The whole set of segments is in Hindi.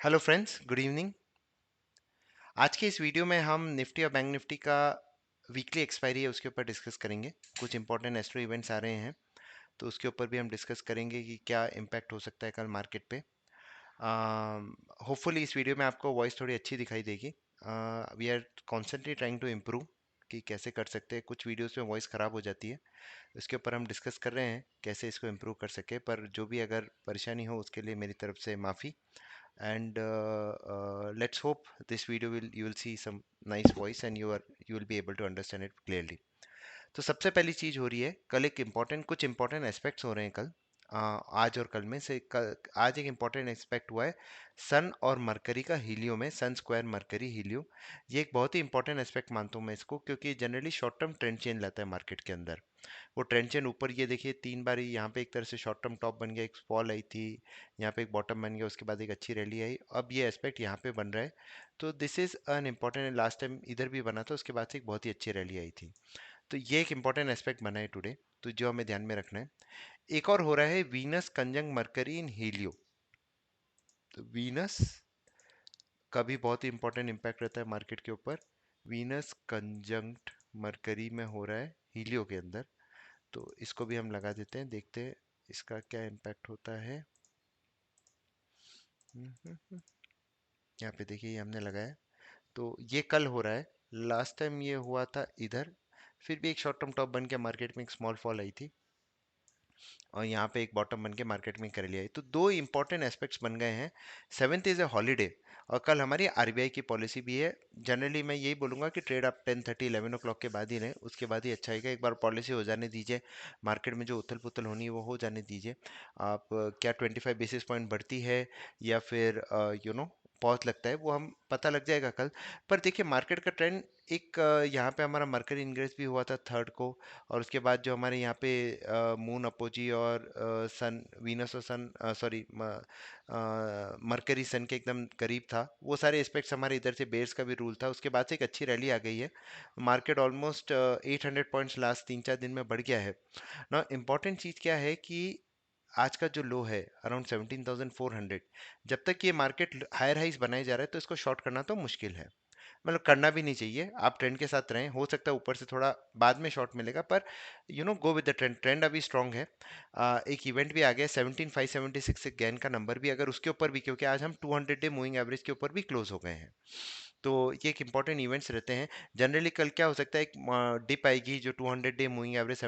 Hello friends, good evening. आज के इस वीडियो में हम निफ्टी और बैंक निफ्टी का वीकली एक्सपायरी है उसके ऊपर डिस्कस करेंगे। कुछ इंपॉर्टेंट एस्ट्रो इवेंट्स आ रहे हैं तो उसके ऊपर भी हम डिस्कस करेंगे कि क्या इम्पैक्ट हो सकता है कल मार्केट पे। होपफुली इस वीडियो में आपको वॉइस थोड़ी अच्छी दिखाई देगी। We are constantly trying to improve कि कैसे कर सकते हैं। कुछ वीडियोस में वॉइस ख़राब हो जाती है, इसके ऊपर हम डिस्कस कर रहे हैं कैसे इसको इम्प्रूव कर सके। पर जो भी अगर परेशानी हो उसके लिए मेरी तरफ से माफ़ी। And let's hope this video will you will see some nice voice and you will be able to understand it clearly. तो सबसे पहली चीज हो रही है, कल एक इम्पोर्टेंट कुछ इंपॉर्टेंट एस्पेक्ट्स हो रहे हैं कल। आज और कल में से आज एक इम्पॉर्टेंट एस्पेक्ट हुआ है सन और मरकरी का हीलियो में, सन स्क्वायर मरकरी हीलियो। ये एक बहुत ही इंपॉर्टेंट एस्पेक्ट मानता हूँ मैं इसको, क्योंकि generally short term trend change लाता है मार्केट के अंदर। वो ट्रेंड चेन ऊपर, ये देखिए 3 बार यहाँ पे एक तरह से शॉर्ट टर्म टॉप बन गया, एक फॉल आई थी, यहाँ पे एक बॉटम बन गया, उसके बाद एक अच्छी रैली आई, अब ये एस्पेक्ट यहाँ पे बन रहा है। तो this is an important. Last time इधर भी बना था, उसके बाद से एक बहुत ही अच्छी रैली आई थी। तो ये एक इंपॉर्टेंट एस्पेक्ट बना है टुडे, तो जो हमें ध्यान में रखना है। एक और हो रहा है वीनस कंजंक्ट मरकरी इन हीलियो। तो वीनस का भी बहुत ही इंपॉर्टेंट इम्पैक्ट रहता है मार्केट के ऊपर। वीनस कंजंक्ट मरकरी में हो रहा है हीलियो के अंदर, तो इसको भी हम लगा देते हैं, देखते हैं इसका क्या इम्पैक्ट होता है। यहाँ पे देखिए ये हमने लगाया, तो ये कल हो रहा है। लास्ट टाइम ये हुआ था इधर, फिर भी एक शॉर्ट टर्म टॉप बन के मार्केट में एक स्मॉल फॉल आई थी, और यहाँ पे एक बॉटम बन के मार्केट में कर लिया है। तो दो इंपॉर्टेंट एस्पेक्ट्स बन गए हैं। सेवन्थ इज ए हॉलीडे, और कल हमारी आरबीआई की पॉलिसी भी है। जनरली मैं यही बोलूंगा कि ट्रेड आप 10:30 11 o'clock के बाद ही लें, उसके बाद ही अच्छा आएगा। एक बार पॉलिसी हो जाने दीजिए, मार्केट में जो उथल पुथल होनी है वो हो जाने दीजिए। आप क्या 25 बेसिस पॉइंट बढ़ती है या फिर पॉज लगता है, वो हम पता लग जाएगा कल। पर देखिए मार्केट का ट्रेंड एक यहाँ पे हमारा मरकरी इंग्रेस भी हुआ था थर्ड को, और उसके बाद जो हमारे यहाँ पे मून अपोजी और सन वीनस और सन सॉरी मरकरी सन के एकदम करीब था, वो सारे एस्पेक्ट्स हमारे इधर से बेयर्स का भी रूल था। उसके बाद से एक अच्छी रैली आ गई है, मार्केट ऑलमोस्ट 800 पॉइंट्स लास्ट 3 4 दिन में बढ़ गया है ना। इम्पॉर्टेंट चीज़ क्या है कि आज का जो लो है अराउंड 17,400, जब तक ये मार्केट हायर हाइस बनाए जा रहा है तो इसको शॉर्ट करना तो मुश्किल है। मतलब करना भी नहीं चाहिए, आप ट्रेंड के साथ रहें, हो सकता है ऊपर से थोड़ा बाद में शॉर्ट मिलेगा, पर go with the trend. Trend अभी स्ट्रांग है। एक इवेंट भी आ गया 17,576 से गैन का नंबर भी, अगर उसके ऊपर भी, क्योंकि आज हम 200 डे मूविंग एवरेज के ऊपर भी क्लोज हो गए हैं, तो ये एक इंपॉर्टेंट इवेंट्स रहते हैं। जनरली कल क्या हो सकता है, एक डिप आएगी जो 200 डे मूविंग एवरेज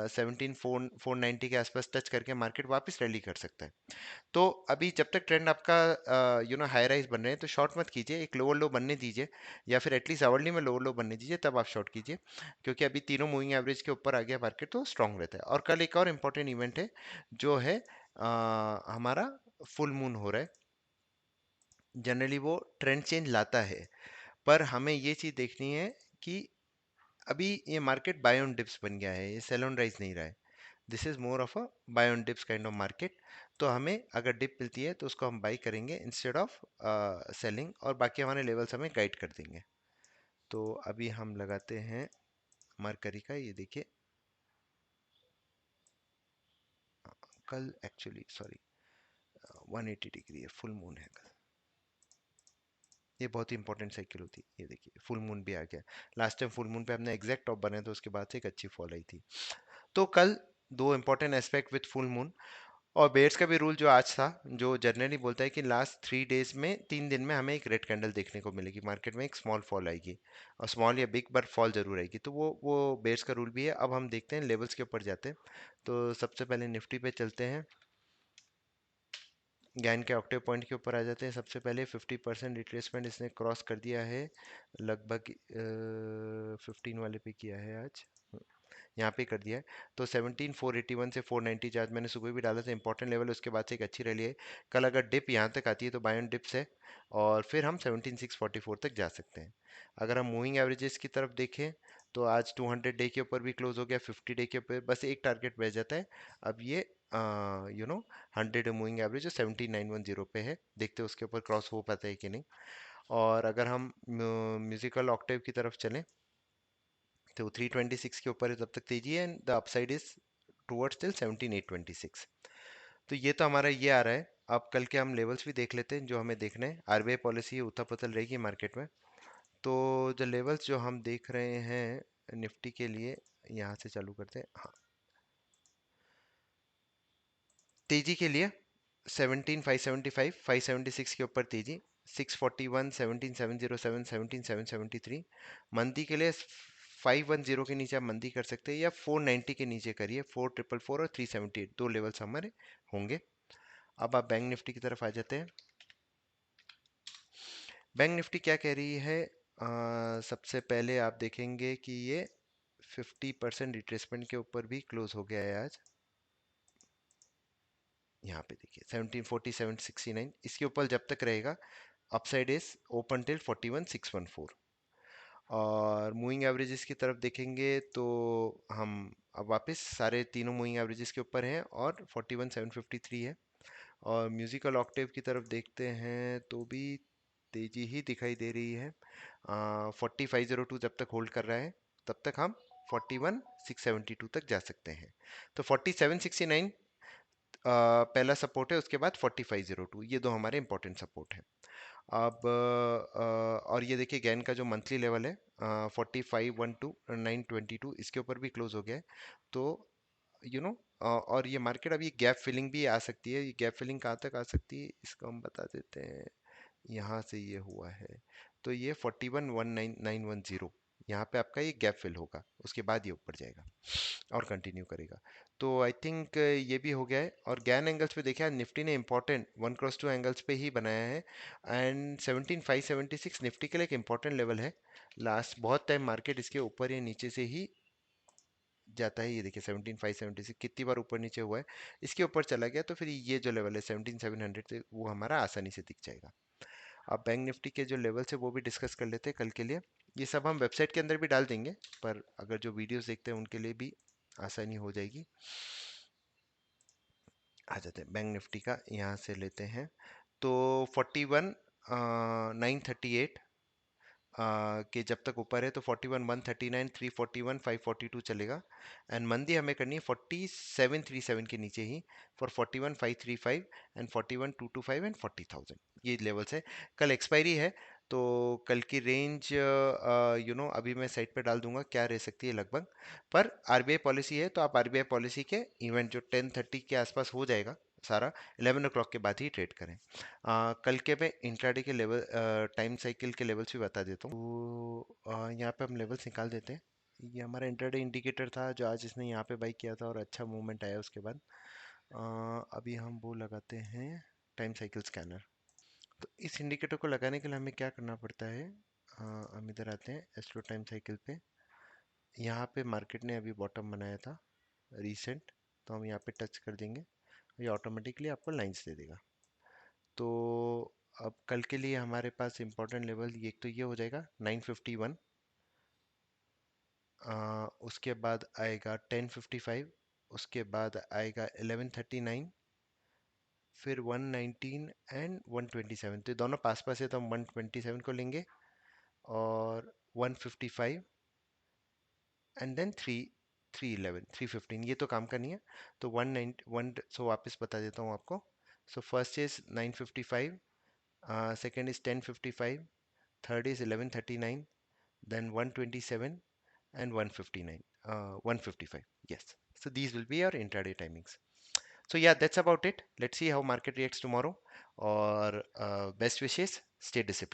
17,490 के आसपास टच करके मार्केट वापस रैली कर सकता है। तो अभी जब तक ट्रेंड आपका हाई राइज बन रहे हैं तो शॉर्ट मत कीजिए, एक लोअर लो बनने दीजिए, या फिर एटलीस्ट आवरली में लोअर लो बनने दीजिए, तब आप शॉर्ट कीजिए। क्योंकि अभी तीनों मूविंग एवरेज के ऊपर आ गया मार्केट, तो स्ट्रांग रहता है। और कल एक और इम्पॉर्टेंट इवेंट है, जो है हमारा फुल मून हो रहा है। जनरली वो ट्रेंड चेंज लाता है, पर हमें ये चीज़ देखनी है कि अभी ये मार्केट बाय ऑन डिप्स बन गया है, ये सेल ऑन राइज नहीं रहा है। This is more of a buy on dips kind of market. तो हमें अगर डिप मिलती है तो उसको हम बाई करेंगे इंस्टेड ऑफ सेलिंग, और बाकी हमारे लेवल्स हमें गाइड कर देंगे। तो अभी हम लगाते हैं मरकरी का, ये देखिए कल एक्चुअली सॉरी 180 डिग्री है, फुल मून है कल। ये बहुत ही इंपॉर्टेंट साइकिल होती है, ये देखिए फुल मून भी आ गया। लास्ट टाइम फुल मून पे हमने एग्जैक्ट टॉप बने तो उसके बाद से एक अच्छी फॉल आई थी। तो कल दो important aspect with full moon. और बेयर्स का भी रूल जो आज था, जो जनरली बोलता है कि लास्ट 3 डेज में 3 दिन में हमें एक रेड कैंडल देखने को मिलेगी, मार्केट में एक स्मॉल फॉल आएगी, और स्मॉल या बिग बट फॉल जरूर आएगी। तो वो बेयर्स का रूल भी है। अब हम देखते हैं लेवल्स के ऊपर जाते हैं। तो सबसे पहले निफ्टी पे चलते हैं, गैन के ऑक्टेव पॉइंट के ऊपर आ जाते हैं। सबसे पहले 50% रिट्रेसमेंट इसने क्रॉस कर दिया है, लगभग 15 वाले पे किया है आज, यहाँ पे कर दिया है। तो 17,481 से 490 चार्ज मैंने सुबह भी डाला था, इंपॉर्टेंट लेवल। उसके बाद से एक अच्छी रैली है। कल अगर डिप यहाँ तक आती है तो बाय ऑन डिप्स है, और फिर हम 17,644 तक जा सकते हैं। अगर हम मूविंग एवरेजेस की तरफ देखें तो आज 200 डे के ऊपर भी क्लोज हो गया, 50 डे के ऊपर बस एक टारगेट बच जाता है। अब ये 100 मूविंग एवरेज जो 17,910 पे है, देखते हैं उसके ऊपर क्रॉस हो पाता है कि नहीं। और अगर हम म्यूजिकल ऑक्टेव की तरफ चलें तो 326 के ऊपर है तब तक तेजी है, and the upside is towards till 17,826। तो ये तो हमारा ये आ रहा है अब कल के हम लेवल्स भी देख लेते हैं जो हमें देखने हैं। आरबीआई पॉलिसी उथल पुथल रहेगी मार्केट में। तो जो लेवल्स जो हम देख रहे हैं निफ्टी के लिए, यहाँ से चालू करते हैं। हाँ, तेजी के लिए 17,575, 576 के ऊपर तेजी, 641, 17,707, 17,773। मंदी के लिए 510 के नीचे आप मंदी कर सकते हैं, या 490 के नीचे करिए। 4,444 और 378 दो लेवल्स हमारे होंगे। अब आप बैंक निफ्टी की तरफ आ जाते हैं। बैंक निफ्टी क्या कह रही है? सबसे पहले आप देखेंगे कि ये 50% रिट्रेसमेंट के ऊपर भी क्लोज हो गया है आज। यहाँ पे देखिए 174769, इसके ऊपर जब तक रहेगा अपसाइड इज ओपन टिल 41614। और मूविंग एवरेजेस की तरफ देखेंगे तो हम अब वापस सारे तीनों मूविंग एवरेजेस के ऊपर हैं और 41753 है। और म्यूजिकल ऑक्टेव की तरफ देखते हैं तो भी तेजी ही दिखाई दे रही है। 4502 जब तक होल्ड कर रहा है तब तक हम 41672 तक जा सकते हैं। तो 4769 पहला सपोर्ट है, उसके बाद 4502, ये दो हमारे इंपॉर्टेंट सपोर्ट हैं। अब और ये देखिए गैन का जो मंथली लेवल है 4512 922, इसके ऊपर भी क्लोज हो गया है। तो और ये मार्केट अभी गैप फिलिंग भी आ सकती है। ये गैप फिलिंग कहाँ तक आ सकती है इसको हम बता देते हैं। यहाँ से ये हुआ है तो ये 41,19,910, यहाँ पे आपका ये गैप फिल होगा, उसके बाद ये ऊपर जाएगा और कंटिन्यू करेगा। तो आई थिंक ये भी हो गया है। और गैन एंगल्स पे देखा निफ्टी ने इंपॉर्टेंट 1x2 एंगल्स पे ही बनाया है। एंड 17,576 निफ्टी के लिए एक इंपॉर्टेंट लेवल है। लास्ट बहुत टाइम मार्केट इसके ऊपर या नीचे से ही जाता है। ये देखिए 17,576 कितनी बार ऊपर नीचे हुआ है, इसके ऊपर चला गया तो फिर ये जो लेवल है 17,700 से वो हमारा आसानी से दिख जाएगा। अब बैंक निफ्टी के जो लेवल्स है वो भी डिस्कस कर लेते हैं कल के लिए। ये सब हम वेबसाइट के अंदर भी डाल देंगे, पर अगर जो वीडियोस देखते हैं उनके लिए भी आसानी हो जाएगी। आ जाते हैं बैंक निफ्टी का, यहाँ से लेते हैं। तो 41,938 के जब तक ऊपर है तो 41,139, 341, 542 चलेगा। एंड मंदी हमें करनी है 47,377 के नीचे ही, फॉर 41,535 एंड 41,225 एंड 40,000, ये लेवल्स है। कल एक्सपायरी है तो कल की रेंज अभी मैं साइट पे डाल दूंगा क्या रह सकती है लगभग। पर आरबीआई पॉलिसी है तो आप आरबीआई पॉलिसी के इवेंट जो 10:30 के आसपास हो जाएगा सारा, 11 o'clock के बाद ही ट्रेड करें। कल के मैं इंट्राडे के लेवल टाइम साइकिल के लेवल्स भी बता देता हूँ। तो यहाँ पे हम लेवल्स निकाल देते हैं। ये हमारा इंट्राडे इंडिकेटर था जो आज इसने यहाँ पे बाई किया था और अच्छा मूवमेंट आया उसके बाद। अभी हम वो लगाते हैं टाइम साइकिल स्कैनर। तो इस इंडिकेटर को लगाने के लिए हमें क्या करना पड़ता है? हम इधर आते हैं एस्ट्रो टाइम साइकिल पे। यहाँ पे मार्केट ने अभी बॉटम बनाया था रीसेंट, तो हम यहाँ पे टच कर देंगे, ये ऑटोमेटिकली आपको लाइंस दे देगा। तो अब कल के लिए हमारे पास इंपॉर्टेंट लेवल एक तो ये हो जाएगा 951, उसके बाद आएगा 1055, उसके बाद आएगा 1139, फिर 119 एंड 127। तो ये दोनों पास पास है तो हम 127 को लेंगे, और 155 एंड देन 311 315, ये तो काम का नहीं है। तो 191, सो वापस बता देता हूँ आपको। So first is 955, second is 1055, third is 1139, then 127 and 159, 155. Yes. So these will be our intraday timings. So yeah, that's about it. Let's see how market reacts tomorrow. Or best wishes, stay disciplined.